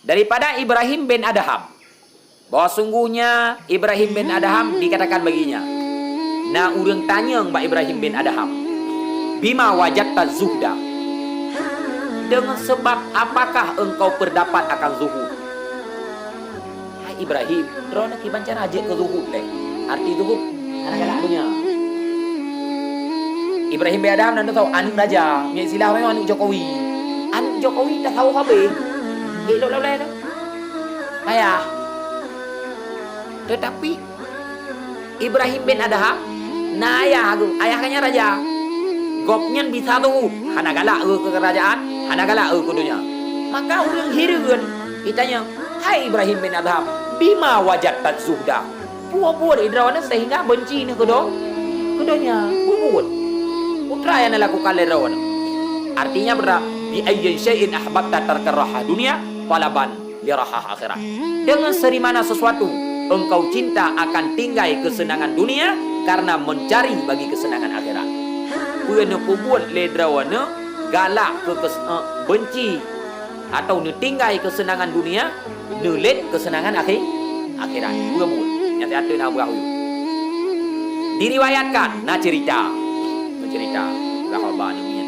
daripada Ibrahim bin Adham, bahwa sungguhnya Ibrahim bin Adham dikatakan baginya, nah urang tanya Mbak Ibrahim bin Adham, bima wajatta zuhda, dengan sebab apakah engkau berdapat akan zuhud? Hai Ibrahim, drone ki bancar aja ke zuhud leh. Arti zuhud anak-anak punya. Ibrahim bin Adham dan tahu anu raja, ni silah memang anu Jokowi. Anu Jokowi dah tahu habis. Elok loleh tu. Ayah. Tetapi Ibrahim bin Adham, nah ayah kanya raja. Gopnyan bisa tu, hana galak ke kerajaan, hana galak ke dunia. Maka orang heran, ditanya, hai Ibrahim bin Adham, bima wajat tak zuhda. Buat idrawana sehingga benci ni kedonya, buat. Putra yang lakukan lerawan. Artinya berapa? Bi ayyin syai'in ahbabta tarkaraha dunia falaban liraha akhirat. Dengan serimana sesuatu engkau cinta akan tinggai kesenangan dunia karena mencari bagi kesenangan akhirat. Puana buat lerawana galak benci atau tinggai kesenangan dunia nulet kesenangan akhirat. Buat yang ada nak buat. Diriwayatkan na cerita sahabat ni.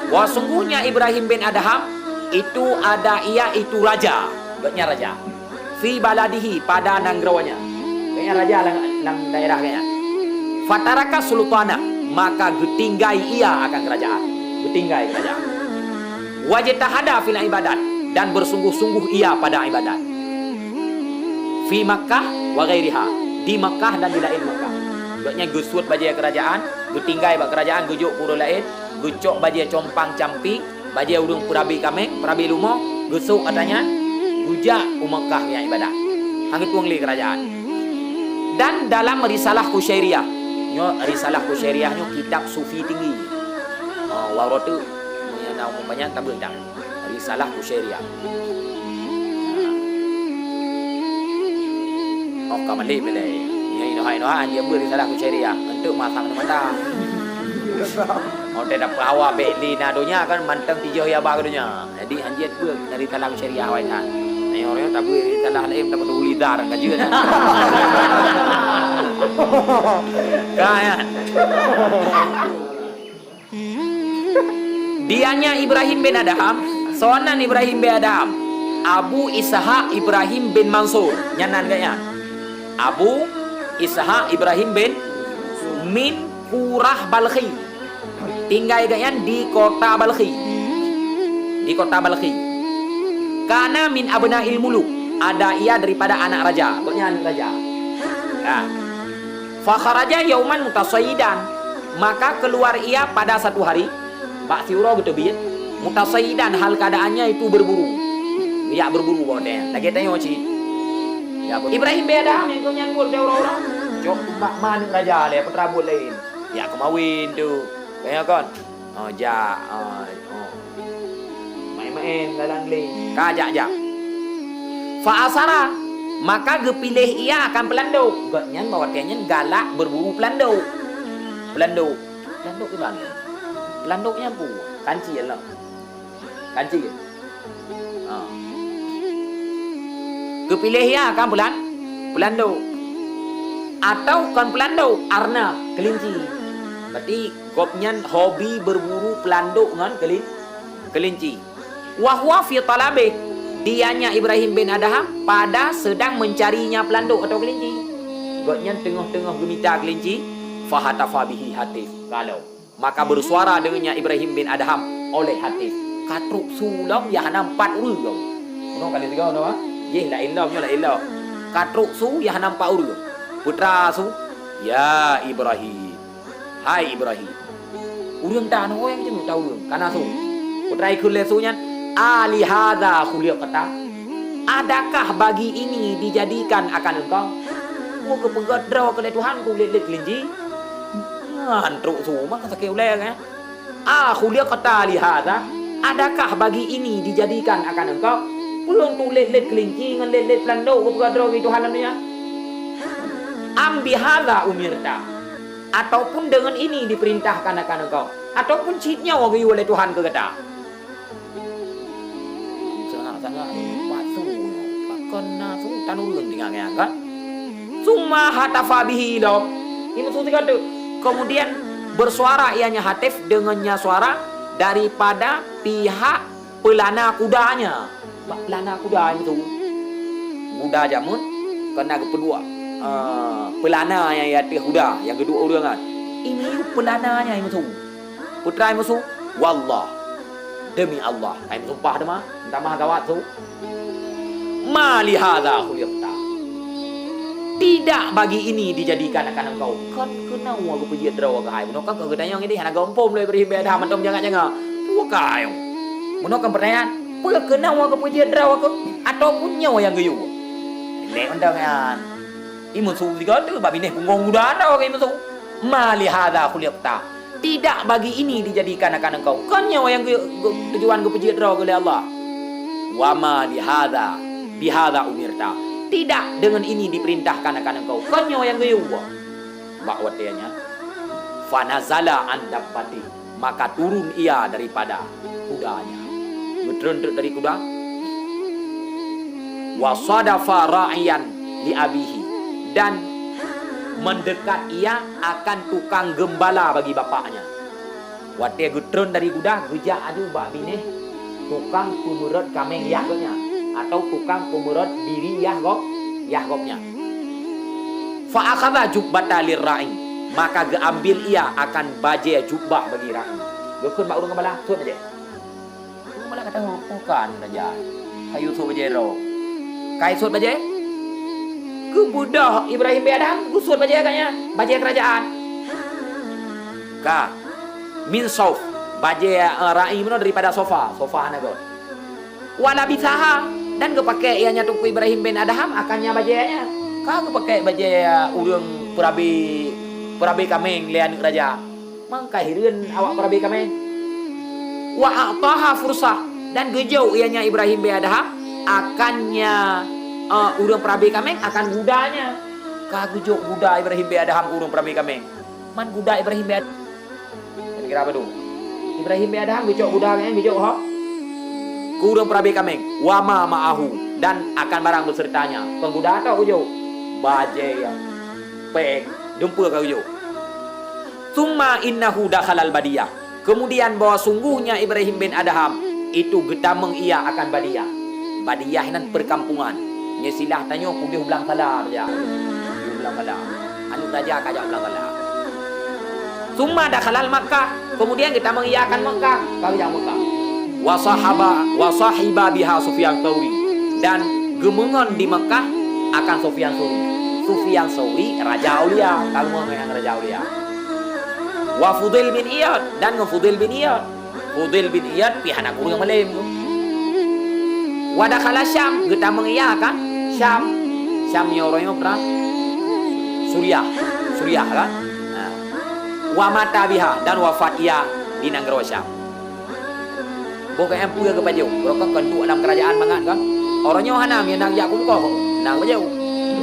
Wah sungguhnya Ibrahim bin Adham itu itu raja, betnya raja. Fi baladihi pada nangrawanya. Kayaknya raja lang daerah kayaknya. Fataraka sultana, maka getinggai ia akan kerajaan. Getinggai kerajaan. Wajtahada fil ibadat, dan bersungguh-sungguh ia pada ibadat. Fi Makkah wa ghairiha, di Makkah dan di lain Makkah. Betnya gusut bajia kerajaan, getinggai bak kerajaan gujuk pura lain, gucok bajia compang camping, bajia udung perabi kameng, perabi lumo, gusuk katanya, gujak Makkah yang ibadat. Hang tuang li kerajaan. Dan dalam risalah Kusyairiyah, risalah Kusyairiyah kitab sufi tinggi. Warot tu yang nak umpamanya tak berdak. Risalah Kusyairiyah. Kamali belai. Hai dia beri salah Kusyairiyah untuk masang mata. Dia dapat hawa beli nadonya kan manteng tiga ya bagunya. Jadi anjir ber dari salah Kusyairiyah awak kan. Ni orang tak beri salah lain dapat ulidar kan juga. Kan. Dianya Ibrahim bin Adham, soanan Ibrahim bin Adham, Abu Ishaq Ibrahim bin Mansur, nyanan kayaknya. Abu Ishaq Ibrahim bin min Qurah Balkhi, tinggal kalian di kota Balkhi. Di kota Balkhi. Karena min abna'il muluk, ada ia daripada anak raja, pokoknya anak raja. Nah. Fa kharaja yauman mutasayyidan, maka keluar ia pada satu hari, bak siura gitu biar mutasayyidan, hal keadaannya itu berburu. Ya berburu bodeh. Lagi tanya cik. Ya, Ibrahim bin Adham yang kau nyanggur dia orang-orang. Jok tumbak mana raja le, peterabut lain. Ya kemawin tu. Kayak kan? Main-main dalam le. Kajak-jak. Fa asara, maka gepilih ia akan pelanduk. Gaknya bawa tianya galak berburu pelanduk. Pelanduk di mana? Pelanduknya bu, kanci lah. Kanci. Kepilih ya kan pelanduk atau kan pelanduk arnab kelinci. Berarti gopnyan hobi berburu pelanduk dengan kelinci. Wahwa fi talabe, dianya Ibrahim bin Adham pada sedang mencarinya pelanduk atau kelinci. Gopnyan tengah-tengah gemita kelinci, fahatafa bihi hatif. Kalau maka bersuara dengannya Ibrahim bin Adham oleh hatif. Katruk sulam ya nampak urang. Ono kali tiga ono ah. Ye la ilah nyo la ilah. Katruk su ya nampak urang. Putra su, ya Ibrahim. Hai Ibrahim. Urang dah no yang jemu tahu urang. Kana su. Putra ikut lesunya ali hadza khuliqata. Adakah bagi ini dijadikan akan engkau? Mu ke pegadra ke Tuhan ku let kelinci. Antruk su maka sakeu le kan. Khuliqata li hadza. Adakah bagi ini dijadikan akan engkau? Belum tu let kelinci dengan let pelanduk ke pegadra ke Tuhan namanya. Ambihadza umirta, ataupun dengan ini diperintahkan akan engkau, ataupun citnya wagi oleh Tuhan ke kata. Sangat-sangat patuh kena tu tanurun dengan kan. Summa hatafa bihi law. Ini maksudnya kata. Kemudian bersuara ianya hatif dengannya suara daripada pihak pelana kudanya. Pelana kuda itu kuda jamun kena kedua pelana yang atas kuda yang kedua orang kan. Ini pelananya yang itu. Putra yang musuh wallah demi Allah kain sumpah dah mah entah mah gawat tu. Ma li hadza khuliqta. Tidak bagi ini dijadikan akan engkau. Kan kena aku pergi draw ke ai. Menokang kau gedanya ini hana gompom le beri beda mantom jangan-jangan. Tua kai. Menokang pertanyaan, "Apa kena aku pergi draw ke ataupun nyawa yang geyu?" Lek undangan. Imun su tiga tu bab ini punggung udah draw ke imun su. Ma li hadza khuliqta. Tidak bagi ini dijadikan akan engkau. Kan nyawa yang tujuan ke pergi draw oleh Allah. Wa ma li hadza bi hadza umirta. Tidak dengan ini diperintahkan akan engkau. Kan nyawa yang geyu. Bakwat dianya. Fanazala andabati. Maka turun ia daripada kudanya. Berteruntuk dari kuda. Wasadafa ra'iyan li abihi. Dan mendekat ia akan tukang gembala bagi bapaknya. Watia getrun dari kuda. Gejak adu bak bini. Tukang pemurut kameng yahnya. Atau tukang pemurut diri yahgopnya. Fa'akhadha jubbata lirra'i. Maka geambil ia akan bajai jubbah bagi ra'i. Gekun bak urung kembala. Suat aja. Urung kembala kata bukan aja. Kayu suat bajai roh. Kai suat bajai. Kebudah Ibrahim bin Adham. Suat bajai katanya. Bajai kerajaan. Ka. Min sauf. Bajai ra'i mana daripada sofa. Sofa hana kot. Wala bisaha. Dan kepakai ianya Tuku Ibrahim bin Adham akannya bajainya. Kau kepakai bajai urang perabi kameng lian raja. Mangka hireun awak perabi kameng. Wa ataha fursah dan gejau ianya Ibrahim bin Adham akannya urang perabi kameng akan gudanya. Ka gejau guda Ibrahim bin Adham urang perabi kameng. Man guda Ibrahim bin Adham. Kira apa tu? Ibrahim bin Adham gejau gudanya gejau ha. Kurang perabi kameng wama ma'ahu dan akan barang bersertanya. Pengguda atau ujo bajai yang peng dempur kau ujo. Summa innahu dakhalal badiyah. Kemudian bahwa sungguhnya Ibrahim bin Adham itu getameng ia akan badiyah. Badiyah nan perkampungan. Nyesilah tanya kudu belang salah saja. Kudu belang salah. Anu raja kajak belang salah. Summa dakhalal Makkah. Kemudian getameng ia akan Makkah. Kau yang Makkah. Wasahiba biha Sufyan Tsauri dan gemengon di Mekah akan Sufyan Tsauri. Sufyan Tsauri raja aulia, kalau yang raja aulia. Wa Fudail bin Iyad dan Fudail bin Iyad. Fudail bin Iyad pihak anak guru yang malam tu. Wa dakhala Syam, getameng ia kan Syam. Syam ni orang yang pernah Suriah kan. Wa mata biha dan wafat ia di negara Syam. Bukan yang punya ke baju. Mereka kan duduk dalam kerajaan banget kan. Orangnya hanam yang nak yakun kau. Nak baju.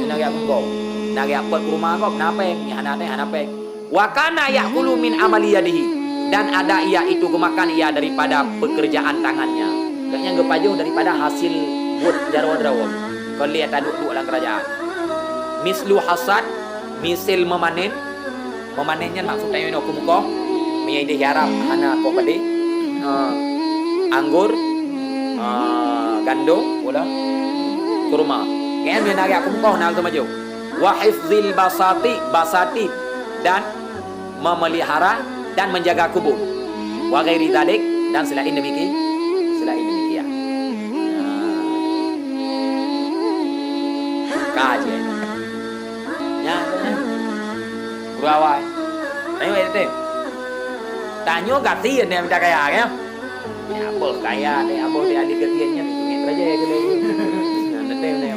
Nak yakun kau. Nak yak per rumah kau. Kenapa yang hanate hanape. Wa kana yakulu min amali yadihi. Dan ada ia itu kemakan ia daripada pekerjaan tangannya. Kayaknya ke baju daripada hasil buat jarwa-jarwa. Kau lihat duduk dalam kerajaan. Mislu hasad. Misil memanen. Memanennya maksudnya ini aku muka. Menjadi harap hana kau pada. Anggur, gandum, bola, kurma. Kan dia nak aku kau nak maju. Wa hifzil basati dan memelihara dan menjaga kubur. Wa ghairi dzalik dan selain demikian. Kaje. Ya. Berawai. Ayo itu. Tanya ganti ni minta kaya kan? Apa kaya ni? Apa dia ada kerjanya? Ini raja yang kelihatan. Nanti ni.